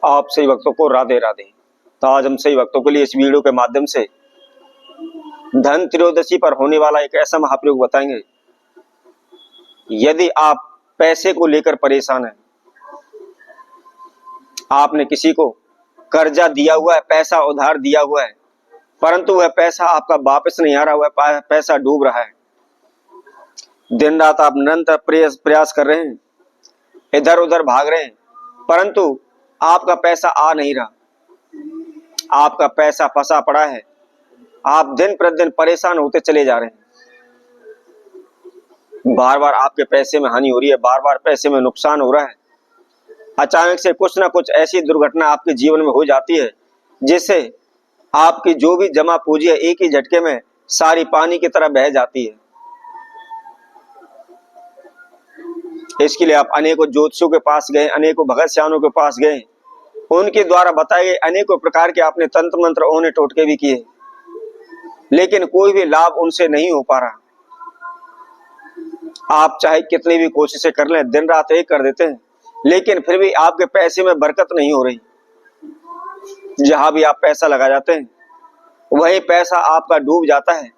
आप सही भक्तों को राधे राधे। तो आज हम सही भक्तों के लिए इस वीडियो के माध्यम से धन त्रयोदशी पर होने वाला एक ऐसा महाप्रयोग बताएंगे। यदि आप पैसे को लेकर परेशान हैं, आपने किसी को कर्जा दिया हुआ है, पैसा उधार दिया हुआ है, परंतु वह पैसा आपका वापस नहीं आ रहा, वह पैसा डूब रहा है। दिन रात आप निरंतर प्रयास कर रहे हैं, इधर उधर भाग रहे हैं, परंतु आपका पैसा आ नहीं रहा, आपका पैसा फंसा पड़ा है। आप दिन प्रतिदिन परेशान होते चले जा रहे हैं, बार बार आपके पैसे में हानि हो रही है, बार बार पैसे में नुकसान हो रहा है। अचानक से कुछ ना कुछ ऐसी दुर्घटना आपके जीवन में हो जाती है जिससे आपकी जो भी जमा पूंजी है एक ही झटके में सारी पानी की तरह बह जाती है। इसके लिए आप अनेकों ज्योतिषियों के पास गए, अनेकों भगत सियानों के पास गए, उनके द्वारा बताए गए अनेकों प्रकार के आपने तंत्र मंत्र ओने टोटके भी किए, लेकिन कोई भी लाभ उनसे नहीं हो पा रहा। आप चाहे कितनी भी कोशिशें कर लें, दिन रात एक कर देते हैं, लेकिन फिर भी आपके पैसे में बरकत नहीं हो रही। जहां भी आप पैसा लगा जाते हैं वही पैसा आपका डूब जाता है।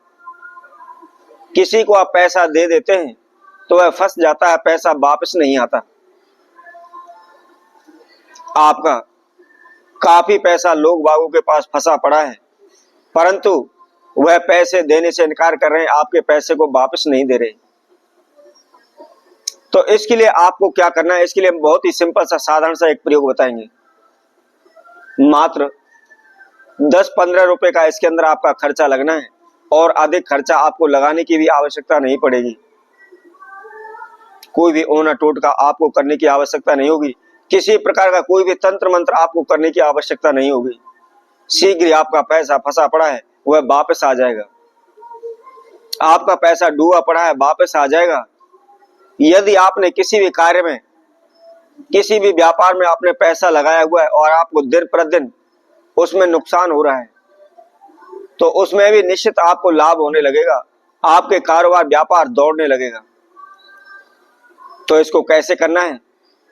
किसी को आप पैसा दे देते हैं तो वह फंस जाता है, पैसा वापस नहीं आता। आपका काफी पैसा लोग बागों के पास फंसा पड़ा है, परंतु वह पैसे देने से इनकार कर रहे हैं, आपके पैसे को वापस नहीं दे रहे। तो इसके लिए आपको क्या करना है, इसके लिए हम बहुत ही सिंपल सा साधारण सा एक प्रयोग बताएंगे। मात्र 10-15 रुपए का इसके अंदर आपका खर्चा लगना है और अधिक खर्चा आपको लगाने की भी आवश्यकता नहीं पड़ेगी। कोई भी ओना टोटका आपको करने की आवश्यकता नहीं होगी, किसी प्रकार का कोई भी तंत्र मंत्र आपको करने की आवश्यकता नहीं होगी। शीघ्र ही आपका पैसा फंसा पड़ा है वह वापस आ जाएगा, आपका पैसा डूबा पड़ा है वापस आ जाएगा। यदि आपने किसी भी कार्य में, किसी भी व्यापार में आपने पैसा लगाया हुआ है और आपको दिन प्रतिदिन उसमें नुकसान हो रहा है, तो उसमें भी निश्चित आपको लाभ होने लगेगा, आपके कारोबार व्यापार दौड़ने लगेगा। तो इसको कैसे करना है,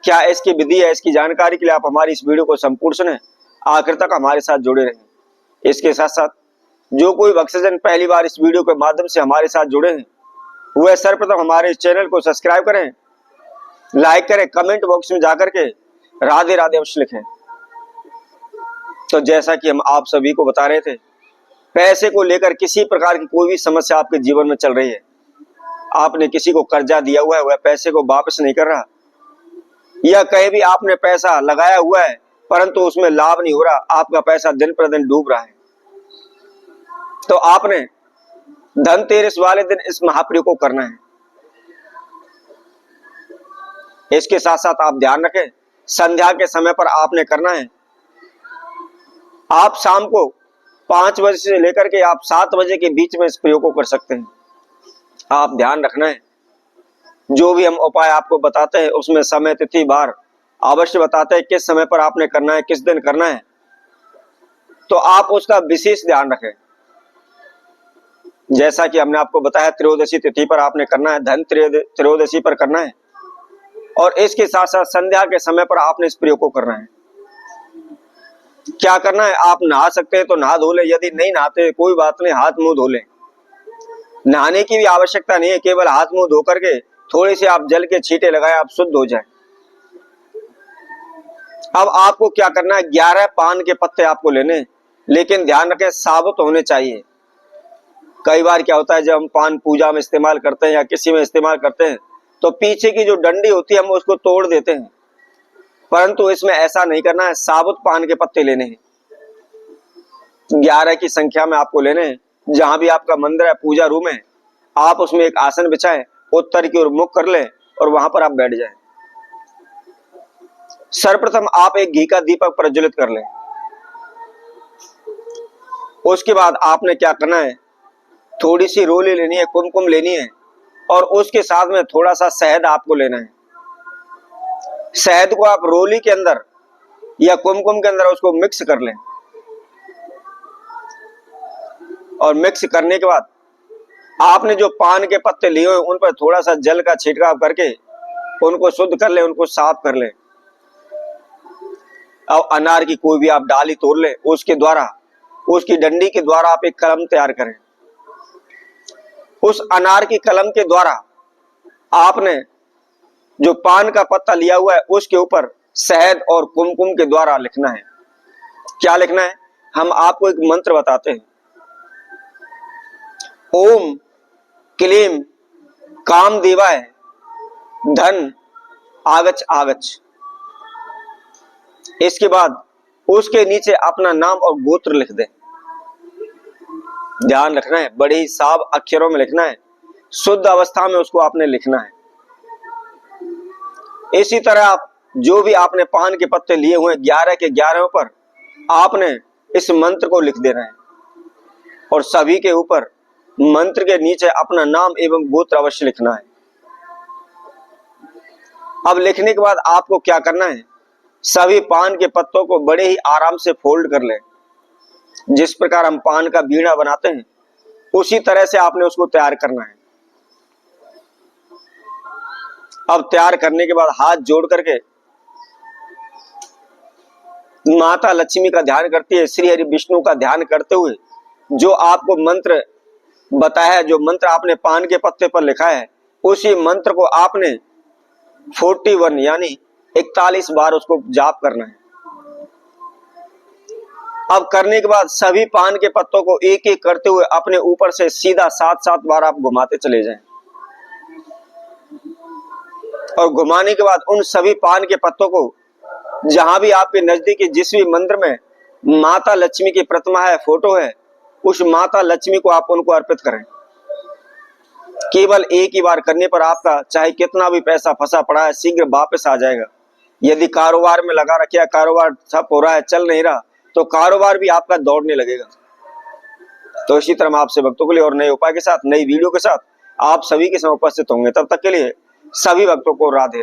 क्या इसकी विधि है, इसकी जानकारी के लिए आप हमारी इस वीडियो को संपूर्ण सुने, आखिर तक हमारे साथ जुड़े रहें। इसके साथ साथ जो कोई भक्तजन पहली बार इस वीडियो के माध्यम से हमारे साथ जुड़े हैं वह सर्वप्रथम हमारे इस चैनल को सब्सक्राइब करें, लाइक करें, कमेंट बॉक्स में जाकर के राधे राधे अवश्य लिखें। तो जैसा कि हम आप सभी को बता रहे थे, पैसे को लेकर किसी प्रकार की कोई भी समस्या आपके जीवन में चल रही है, आपने किसी को कर्जा दिया हुआ है वह पैसे को वापस नहीं कर रहा, या कहीं भी आपने पैसा लगाया हुआ है परंतु उसमें लाभ नहीं हो रहा, आपका पैसा दिन प्रतिदिन डूब रहा है, तो आपने धनतेरस वाले दिन इस महाप्रयोग को करना है। इसके साथ साथ आप ध्यान रखें, संध्या के समय पर आपने करना है। आप शाम को 5 बजे से लेकर के आप 7 बजे के बीच में इस प्रयोग को कर सकते हैं। आप ध्यान रखना है, जो भी हम उपाय आपको बताते हैं उसमें समय तिथि बार अवश्य बताते हैं, किस समय पर आपने करना है, किस दिन करना है, तो आप उसका विशेष ध्यान रखें। जैसा कि हमने आपको बताया, त्रयोदशी तिथि पर आपने करना है, धन त्रयोदशी पर करना है, और इसके साथ साथ संध्या के समय पर आपने इस प्रयोग को करना है। क्या करना है, आप नहा सकते हैं तो नहा धो ले, यदि नहीं नहाते कोई बात नहीं, हाथ मुंह धो ले। नहाने की भी आवश्यकता नहीं है, केवल हाथ मुंह धो करके थोड़े से आप जल के छींटे लगाए, आप शुद्ध हो जाए। अब आपको क्या करना है, 11 पान के पत्ते आपको लेने, लेकिन ध्यान रखें साबुत होने चाहिए। कई बार क्या होता है, जब हम पान पूजा में इस्तेमाल करते हैं या किसी में इस्तेमाल करते हैं तो पीछे की जो डंडी होती है हम उसको तोड़ देते हैं, परंतु इसमें ऐसा नहीं करना है। साबुत पान के पत्ते लेने हैं, 11 की संख्या में आपको लेने हैं। जहां भी आपका मंदिर है, पूजा रूम है, आप उसमें एक आसन बिछाएं, उत्तर की ओर मुख कर लें और वहां पर आप बैठ जाएं। सर्वप्रथम आप एक घी का दीपक प्रज्वलित कर लें। उसके बाद आपने क्या करना है, थोड़ी सी रोली लेनी है, कुमकुम लेनी है, और उसके साथ में थोड़ा सा शहद आपको लेना है। शहद को आप रोली के अंदर या कुमकुम के अंदर उसको मिक्स कर लें, और मिक्स करने के बाद आपने जो पान के पत्ते लिए हुए उन पर थोड़ा सा जल का छिड़काव करके उनको शुद्ध कर ले, उनको साफ कर ले। और अनार की कोई भी आप डाली तोड़ ले, उसके द्वारा, उसकी डंडी के द्वारा आप एक कलम तैयार करें। उस अनार की कलम के द्वारा आपने जो पान का पत्ता लिया हुआ है उसके ऊपर शहद और कुमकुम के द्वारा लिखना है। क्या लिखना है? हम आपको एक मंत्र बताते हैं। ओम क्लीम कामदेवाय धन आगच आगच। इसके बाद उसके नीचे अपना नाम और गोत्र लिख दें। ध्यान रखना है, बड़े ही साफ अक्षरों में लिखना है, शुद्ध अवस्था में उसको आपने लिखना है। इसी तरह आप जो भी आपने पान के पत्ते लिए हुए 11 के 11 पर आपने इस मंत्र को लिख देना है और सभी के ऊपर मंत्र के नीचे अपना नाम एवं गोत्र अवश्य लिखना है। अब लिखने के बाद आपको क्या करना है? सभी पान के पत्तों को बड़े ही आराम से फोल्ड कर लें। जिस प्रकार हम पान का बीड़ा बनाते हैं उसी तरह से आपने उसको तैयार करना है। अब तैयार करने के बाद हाथ जोड़ करके माता लक्ष्मी का ध्यान करती है, श्री हरि विष्णु का ध्यान करते हुए जो आपको मंत्र बताया है, जो मंत्र आपने पान के पत्ते पर लिखा है, उसी मंत्र को आपने 41 यानी 41 बार उसको जाप करना है। अब करने के बाद सभी पान के पत्तों को एक एक करते हुए अपने ऊपर से सीधा 7-7 बार आप घुमाते चले जाएं। और घुमाने के बाद उन सभी पान के पत्तों को जहां भी आपके नजदीक जिस भी मंदिर में माता लक्ष्मी की प्रतिमा है, फोटो है, उस माता लक्ष्मी को आप उनको अर्पित करें। केवल एक ही बार करने पर आपका चाहे कितना भी पैसा फंसा पड़ा है शीघ्र वापस आ जाएगा। यदि कारोबार में लगा रखा है, कारोबार ठप हो रहा है, चल नहीं रहा, तो कारोबार भी आपका दौड़ने लगेगा। तो इसी तरह आपसे भक्तों के लिए और नए उपाय के साथ, नई वीडियो के साथ आप सभी के समय उपस्थित होंगे। तब तक के लिए सभी भक्तों को राधे।